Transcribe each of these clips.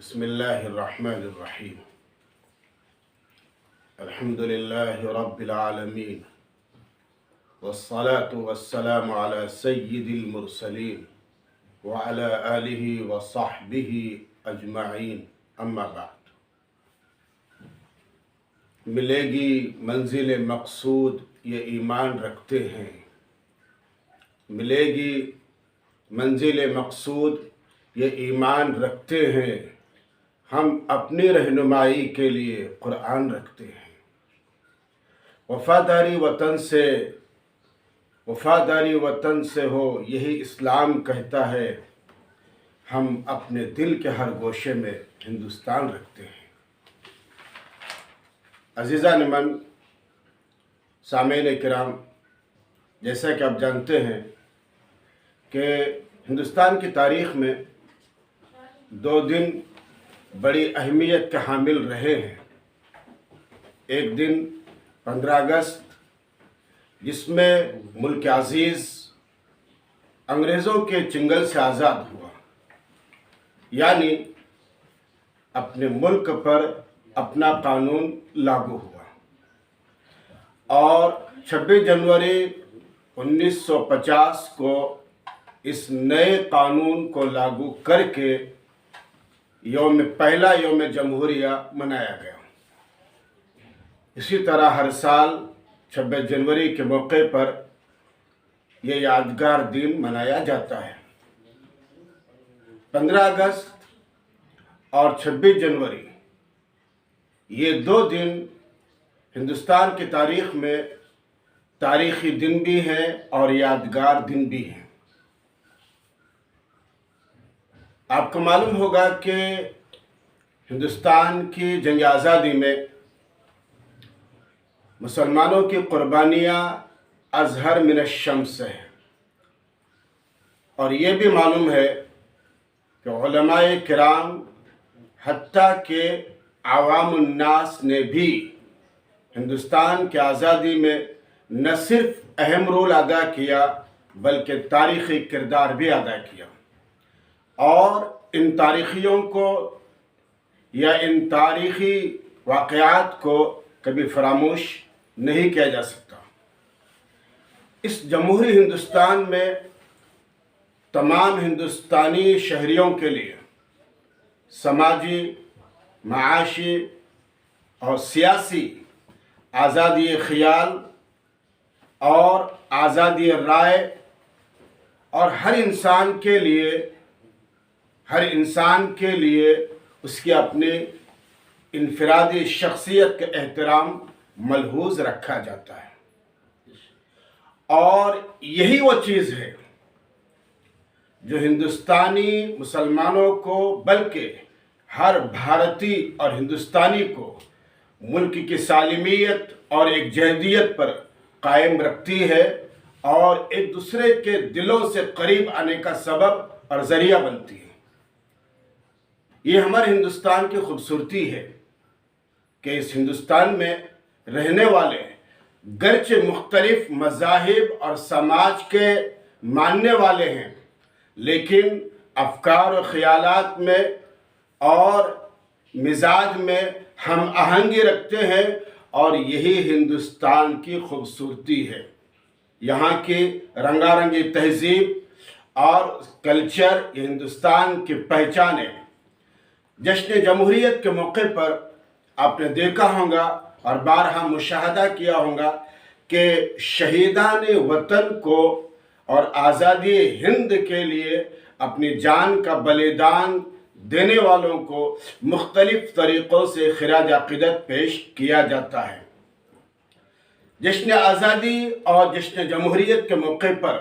بسم الله الرحمن الرحيم. الحمد لله رب العالمين، والصلاة والسلام على سيد المرسلين وعلى آله وصحبه أجمعين. أما بعد، ملے گی منزل مقصود یہ ایمان رکھتے ہیں. ملے گی منزل مقصود یہ ایمان رکھتے ہیں. ہم اپنی رہنمائی کے لیے قرآن رکھتے ہیں. وفاداری وطن سے ہو یہی اسلام کہتا ہے. ہم اپنے دل کے ہر گوشے میں ہندوستان رکھتے ہیں. عزیزان من، سامعین کرام، جیسا کہ آپ جانتے ہیں کہ ہندوستان کی تاریخ میں دو دن بڑی اہمیت کے حامل رہے ہیں. ایک دن 15 اگست، جس میں ملک عزیز انگریزوں کے چنگل سے آزاد ہوا، یعنی اپنے ملک پر اپنا قانون لاگو ہوا. اور 26 جنوری 1950 کو اس نئے قانون کو لاگو کر کے پہلا یوم جمہوریہ منایا گیا. اسی طرح ہر سال 26 جنوری کے موقع پر یہ یادگار دن منایا جاتا ہے. 15 اگست اور 26 جنوری یہ دو دن ہندوستان کی تاریخ میں تاریخی دن بھی ہیں اور یادگار دن بھی ہیں. آپ کو معلوم ہوگا کہ ہندوستان کی جنگ آزادی میں مسلمانوں کی قربانیاں ازہر من الشمس ہے. اور یہ بھی معلوم ہے کہ علماء کرام حتیٰ کہ عوام الناس نے بھی ہندوستان کی آزادی میں نہ صرف اہم رول ادا کیا بلکہ تاریخی کردار بھی ادا کیا. اور ان تاریخیوں کو یا ان تاریخی واقعات کو کبھی فراموش نہیں کیا جا سکتا. اس جمہوری ہندوستان میں تمام ہندوستانی شہریوں کے لیے سماجی، معاشی اور سیاسی آزادی خیال اور آزادی رائے اور ہر انسان کے لیے اس کی اپنی انفرادی شخصیت کا احترام ملحوظ رکھا جاتا ہے. اور یہی وہ چیز ہے جو ہندوستانی مسلمانوں کو بلکہ ہر بھارتی اور ہندوستانی کو ملک کی سالمیت اور ایک جہدیت پر قائم رکھتی ہے اور ایک دوسرے کے دلوں سے قریب آنے کا سبب اور ذریعہ بنتی ہے. یہ ہمارے ہندوستان کی خوبصورتی ہے کہ اس ہندوستان میں رہنے والے گرچہ مختلف مذاہب اور سماج کے ماننے والے ہیں، لیکن افکار و خیالات میں اور مزاج میں ہم آہنگی رکھتے ہیں. اور یہی ہندوستان کی خوبصورتی ہے. یہاں کی رنگا رنگی تہذیب اور کلچر یہ ہندوستان کی پہچان ہے. جشن جمہوریت کے موقع پر آپ نے دیکھا ہوگا اور بارہا مشاہدہ کیا ہوگا کہ شہیدان وطن کو اور آزادی ہند کے لیے اپنی جان کا بلیدان دینے والوں کو مختلف طریقوں سے خراج عقیدت پیش کیا جاتا ہے. جشن آزادی اور جشن جمہوریت کے موقع پر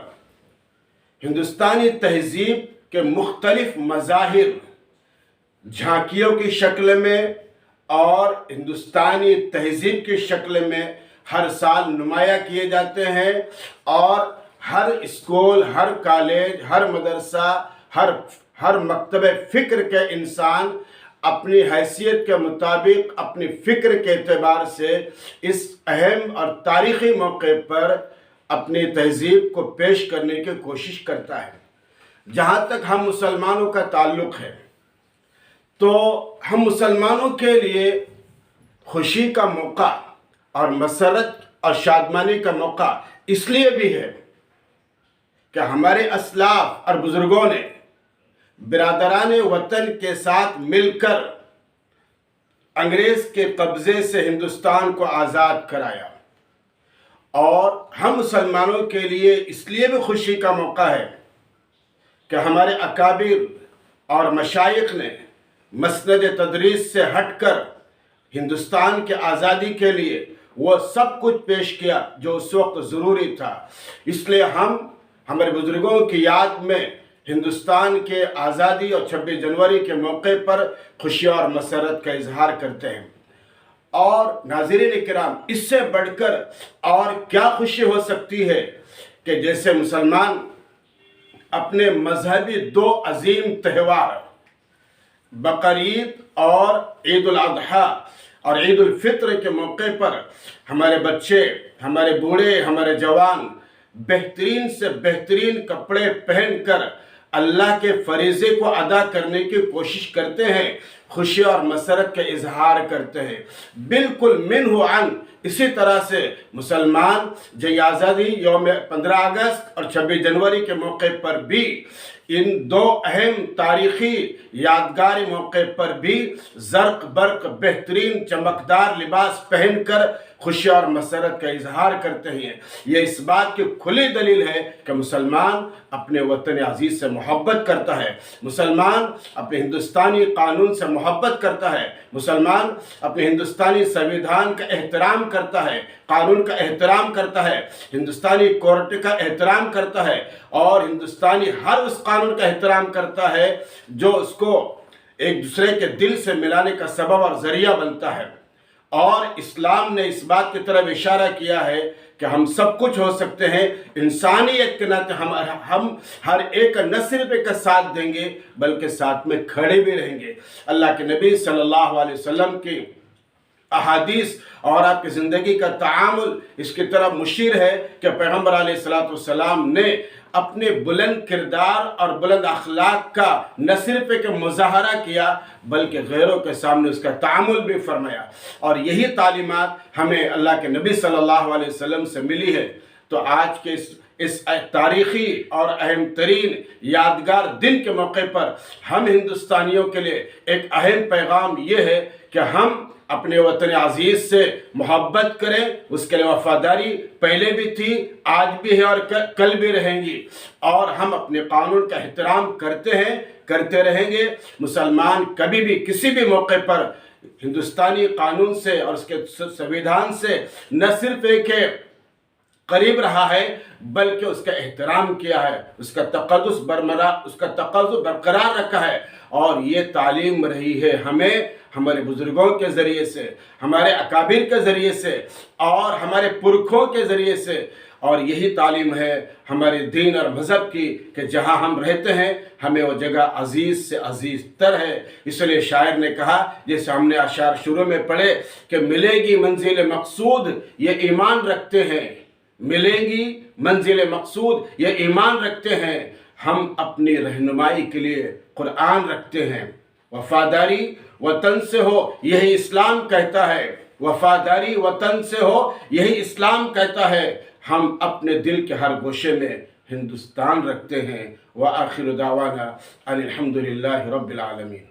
ہندوستانی تہذیب کے مختلف مظاہر جھانکیوں کی شکل میں اور ہندوستانی تہذیب کی شکل میں ہر سال نمایاں کیے جاتے ہیں. اور ہر اسکول، ہر کالج، ہر مدرسہ، ہر مکتب فکر کے انسان اپنی حیثیت کے مطابق اپنی فکر کے اعتبار سے اس اہم اور تاریخی موقع پر اپنی تہذیب کو پیش کرنے کی کوشش کرتا ہے. جہاں تک ہم مسلمانوں کا تعلق ہے تو ہم مسلمانوں کے لیے خوشی کا موقع اور مسرت اور شادمانی کا موقع اس لیے بھی ہے کہ ہمارے اسلاف اور بزرگوں نے برادران وطن کے ساتھ مل کر انگریز کے قبضے سے ہندوستان کو آزاد کرایا، اور ہم مسلمانوں کے لیے اس لیے بھی خوشی کا موقع ہے کہ ہمارے اکابر اور مشائخ نے مسند تدریس سے ہٹ کر ہندوستان کے آزادی کے لیے وہ سب کچھ پیش کیا جو اس وقت ضروری تھا۔ اس لیے ہم ہمارے بزرگوں کی یاد میں ہندوستان کے آزادی اور 26 جنوری کے موقع پر خوشی اور مسرت کا اظہار کرتے ہیں۔ اور ناظرین کرام، اس سے بڑھ کر اور کیا خوشی ہو سکتی ہے کہ جیسے مسلمان اپنے مذہبی 2 عظیم تہوار بقرعید اور عید الاضحیٰ اور عید الفطر کے موقع پر ہمارے بچے، ہمارے بوڑھے، ہمارے جوان بہترین سے بہترین کپڑے پہن کر اللہ کے فریضے کو ادا کرنے کی کوشش کرتے ہیں، خوشی اور مسرت کا اظہار کرتے ہیں۔ بالکل منہ عن اسی طرح سے مسلمان جنگ آزادی یوم 15 اگست اور 26 جنوری کے موقع پر بھی، ان 2 اہم تاریخی یادگار موقع پر بھی زرق برق بہترین چمکدار لباس پہن کر خوشی اور مسرت کا اظہار کرتے ہیں۔ یہ اس بات کی کھلی دلیل ہے کہ مسلمان اپنے وطن عزیز سے محبت کرتا ہے، مسلمان اپنے ہندوستانی قانون سے محبت کرتا ہے، مسلمان اپنے ہندوستانی سنویدھان کا احترام کرتا ہے، قانون کا احترام کرتا ہے، ہندوستانی کورٹ کا احترام کرتا ہے، اور ہندوستانی ہر اس قانون کا احترام کرتا ہے جو اس کو ایک دوسرے کے دل سے ملانے کا سبب اور ذریعہ بنتا ہے۔ اور اسلام نے اس بات کی طرف اشارہ کیا ہے کہ ہم سب کچھ ہو سکتے ہیں، انسانیت کے ناطے ہم ہر ایک نہ صرف ایک کا ساتھ دیں گے بلکہ ساتھ میں کھڑے بھی رہیں گے۔ اللہ کے نبی صلی اللہ علیہ وسلم کی احادیث اور آپ کی زندگی کا تعامل اس کی طرف مشیر ہے کہ پیغمبر علیہ السلام نے اپنے بلند کردار اور بلند اخلاق کا نہ صرف ایک مظاہرہ کیا بلکہ غیروں کے سامنے اس کا تعامل بھی فرمایا، اور یہی تعلیمات ہمیں اللہ کے نبی صلی اللہ علیہ وسلم سے ملی ہے۔ تو آج کے اس تاریخی اور اہم ترین یادگار دن کے موقع پر ہم ہندوستانیوں کے لیے ایک اہم پیغام یہ ہے کہ ہم اپنے وطن عزیز سے محبت کریں، اس کے لیے وفاداری پہلے بھی تھی، آج بھی ہے اور کل بھی رہیں گی، اور ہم اپنے قانون کا احترام کرتے ہیں، کرتے رہیں گے۔ مسلمان کبھی بھی کسی بھی موقع پر ہندوستانی قانون سے اور اس کے سنویدھان سے نہ صرف ایک قریب رہا ہے بلکہ اس کا احترام کیا ہے، اس کا تقدس برقرار رکھا ہے، اور یہ تعلیم رہی ہے ہمیں ہمارے بزرگوں کے ذریعے سے، ہمارے اکابر کے ذریعے سے اور ہمارے پرکھوں کے ذریعے سے، اور یہی تعلیم ہے ہمارے دین اور مذہب کی کہ جہاں ہم رہتے ہیں ہمیں وہ جگہ عزیز سے عزیز تر ہے۔ اس لیے شاعر نے کہا، جیسے ہم نے اشعار شروع میں پڑھے کہ ملے گی منزل مقصود یہ ایمان رکھتے ہیں، ملے گی منزل مقصود یہ ایمان رکھتے ہیں، ہم اپنی رہنمائی کے لیے قرآن رکھتے ہیں، وفاداری وطن سے ہو یہی اسلام کہتا ہے، وفاداری وطن سے ہو یہی اسلام کہتا ہے، ہم اپنے دل کے ہر گوشے میں ہندوستان رکھتے ہیں۔ وآخر دعوانا ان الحمد للہ رب العالمین۔